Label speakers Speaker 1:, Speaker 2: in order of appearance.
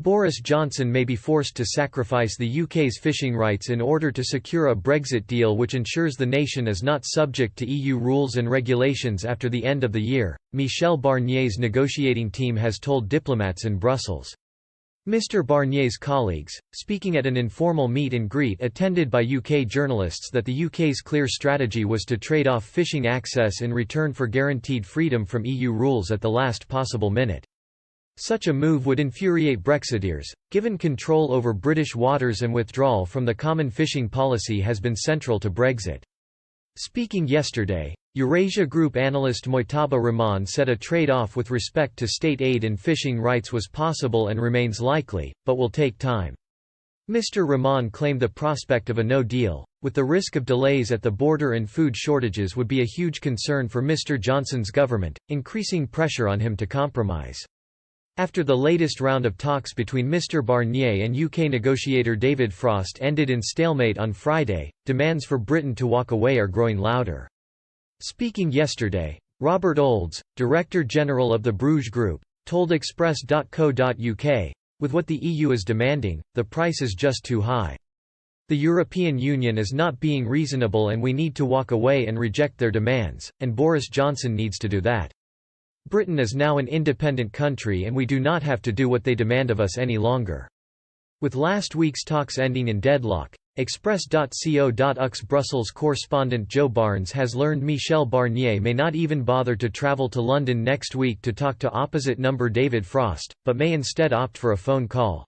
Speaker 1: Boris Johnson may be forced to sacrifice the UK's fishing rights in order to secure a Brexit deal which ensures the nation is not subject to EU rules and regulations after the end of the year, Michel Barnier's negotiating team has told diplomats in Brussels. Mr Barnier's colleagues, speaking at an informal meet and greet attended by UK journalists, that the UK's clear strategy was to trade off fishing access in return for guaranteed freedom from EU rules at the last possible minute. Such a move would infuriate Brexiteers, given control over British waters and withdrawal from the common fishing policy has been central to Brexit. Speaking yesterday, Eurasia Group analyst Mojtaba Rahman said a trade-off with respect to state aid and fishing rights was possible and remains likely, but will take time. Mr Rahman claimed the prospect of a no-deal, with the risk of delays at the border and food shortages, would be a huge concern for Mr Johnson's government, increasing pressure on him to compromise. After the latest round of talks between Mr Barnier and UK negotiator David Frost ended in stalemate on Friday, demands for Britain to walk away are growing louder. Speaking yesterday, Robert Olds, Director General of the Bruges Group, told Express.co.uk, "With what the EU is demanding, the price is just too high. The European Union is not being reasonable and we need to walk away and reject their demands, and Boris Johnson needs to do that. Britain is now an independent country and we do not have to do what they demand of us any longer." With last week's talks ending in deadlock, Express.co.uk's Brussels correspondent Joe Barnes has learned Michel Barnier may not even bother to travel to London next week to talk to opposite number David Frost, but may instead opt for a phone call.